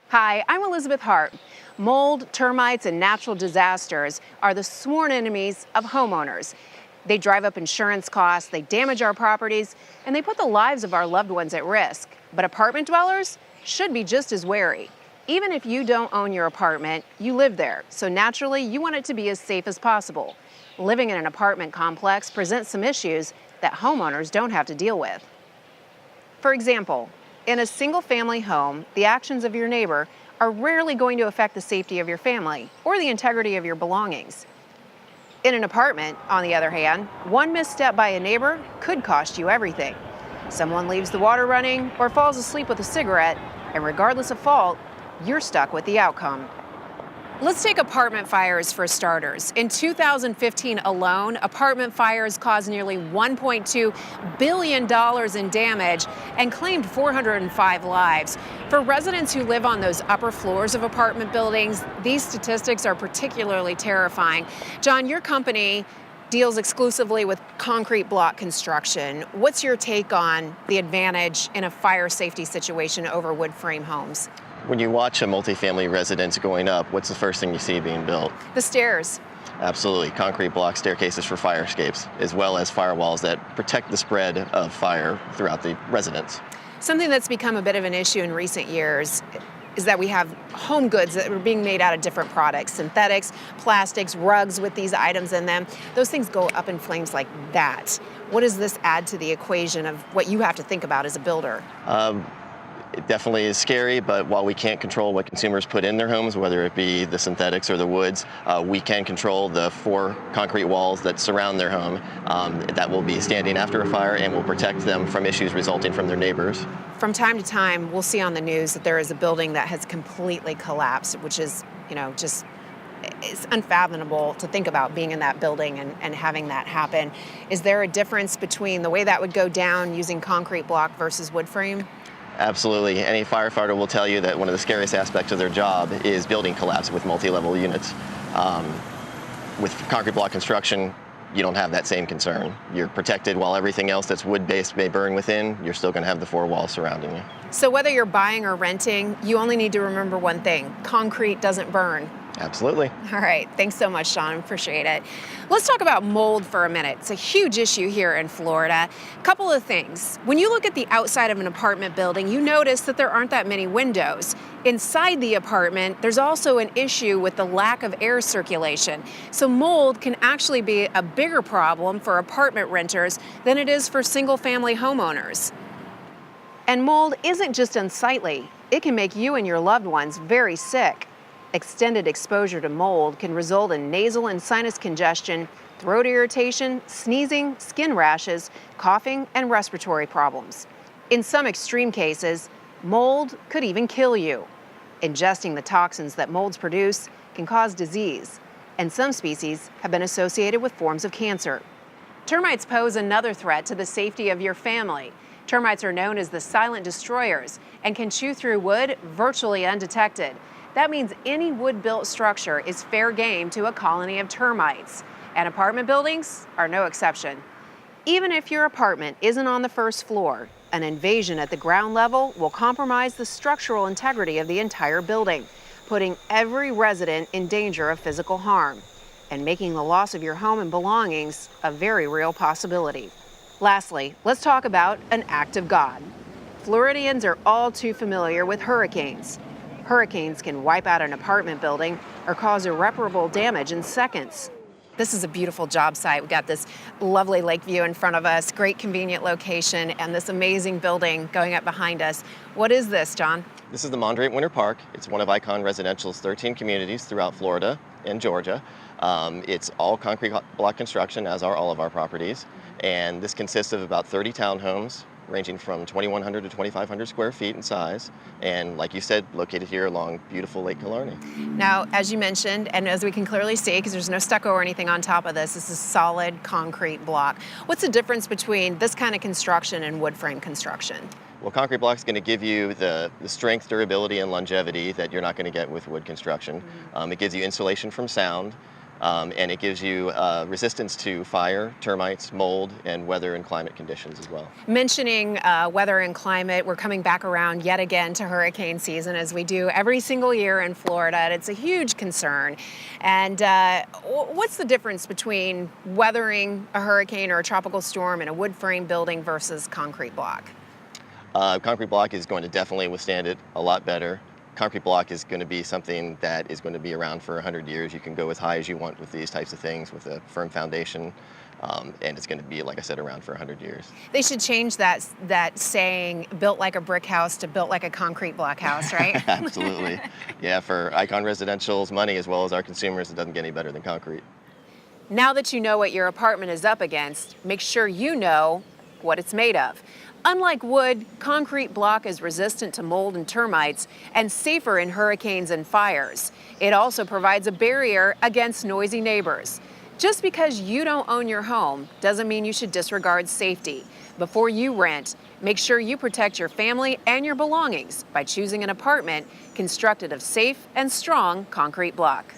Hi, I'm Elizabeth Hart. Mold, termites, and natural disasters are the sworn enemies of homeowners. They drive up insurance costs, they damage our properties, and they put the lives of our loved ones at risk. But apartment dwellers should be just as wary. Even if you don't own your apartment, you live there, so naturally you want it to be as safe as possible. Living in an apartment complex presents some issues that homeowners don't have to deal with. For example, in a single-family home, the actions of your neighbor are rarely going to affect the safety of your family or the integrity of your belongings. In an apartment, on the other hand, one misstep by a neighbor could cost you everything. Someone leaves the water running or falls asleep with a cigarette, and regardless of fault, you're stuck with the outcome. Let's take apartment fires for starters. In 2015 alone, apartment fires caused nearly $1.2 billion in damage and claimed 405 lives. For residents who live on those upper floors of apartment buildings, these statistics are particularly terrifying. John, your company deals exclusively with concrete block construction. What's your take on the advantage in a fire safety situation over wood frame homes? When you watch a multifamily residence going up, what's the first thing you see being built? The stairs. Absolutely. Concrete block staircases for fire escapes, as well as firewalls that protect the spread of fire throughout the residence. Something that's become a bit of an issue in recent years is that we have home goods that are being made out of different products, synthetics, plastics, rugs with these items in them. Those things go up in flames like that. What does this add to the equation of what you have to think about as a builder? It definitely is scary, but while we can't control what consumers put in their homes, whether it be the synthetics or the woods, we can control the 4 concrete walls that surround their home that will be standing after a fire and will protect them from issues resulting from their neighbors. From time to time, we'll see on the news that there is a building that has completely collapsed, which is, just it's unfathomable to think about being in that building and having that happen. Is there a difference between the way that would go down using concrete block versus wood frame? Absolutely. Any firefighter will tell you that one of the scariest aspects of their job is building collapse with multi-level units. With concrete block construction, you don't have that same concern. You're protected while everything else that's wood-based may burn within, you're still going to have the 4 walls surrounding you. So whether you're buying or renting, you only need to remember one thing: concrete doesn't burn. Absolutely. All right. Thanks so much, Sean. Appreciate it. Let's talk about mold for a minute. It's a huge issue here in Florida. Couple of things. When you look at the outside of an apartment building, you notice that there aren't that many windows. Inside the apartment, there's also an issue with the lack of air circulation. So mold can actually be a bigger problem for apartment renters than it is for single-family homeowners. And mold isn't just unsightly. It can make you and your loved ones very sick. Extended exposure to mold can result in nasal and sinus congestion, throat irritation, sneezing, skin rashes, coughing, and respiratory problems. In some extreme cases, mold could even kill you. Ingesting the toxins that molds produce can cause disease, and some species have been associated with forms of cancer. Termites pose another threat to the safety of your family. Termites are known as the silent destroyers and can chew through wood virtually undetected. That means any wood-built structure is fair game to a colony of termites, and apartment buildings are no exception. Even if your apartment isn't on the first floor, an invasion at the ground level will compromise the structural integrity of the entire building, putting every resident in danger of physical harm, and making the loss of your home and belongings a very real possibility. Lastly, let's talk about an act of God. Floridians are all too familiar with hurricanes. Hurricanes can wipe out an apartment building or cause irreparable damage in seconds. This is a beautiful job site. We've got this lovely lake view in front of us, great convenient location, and this amazing building going up behind us. What is this, John? This is the Mondrian Winter Park. It's one of Icon Residential's 13 communities throughout Florida and Georgia. It's all concrete block construction, as are all of our properties. And this consists of about 30 townhomes, ranging from 2,100 to 2,500 square feet in size, and like you said, located here along beautiful Lake Killarney. Now, as you mentioned, and as we can clearly see, because there's no stucco or anything on top of this is solid concrete block. What's the difference between this kind of construction and wood frame construction? Well, concrete block is going to give you the strength, durability, and longevity that you're not going to get with wood construction. It gives you insulation from sound. and it gives you resistance to fire, termites, mold, and weather and climate conditions as well. Mentioning weather and climate, we're coming back around yet again to hurricane season as we do every single year in Florida, and it's a huge concern. And what's the difference between weathering a hurricane or a tropical storm in a wood frame building versus concrete block? Concrete block is going to definitely withstand it a lot better. Concrete block is going to be something that is going to be around for 100 years. You can go as high as you want with these types of things with a firm foundation, and it's going to be, like I said, around for 100 years. They should change that saying, built like a brick house to built like a concrete block house, right? Absolutely. Yeah, for Icon Residential's money as well as our consumers, it doesn't get any better than concrete. Now that you know what your apartment is up against, make sure you know what it's made of. Unlike wood, concrete block is resistant to mold and termites and safer in hurricanes and fires. It also provides a barrier against noisy neighbors. Just because you don't own your home doesn't mean you should disregard safety. Before you rent, make sure you protect your family and your belongings by choosing an apartment constructed of safe and strong concrete block.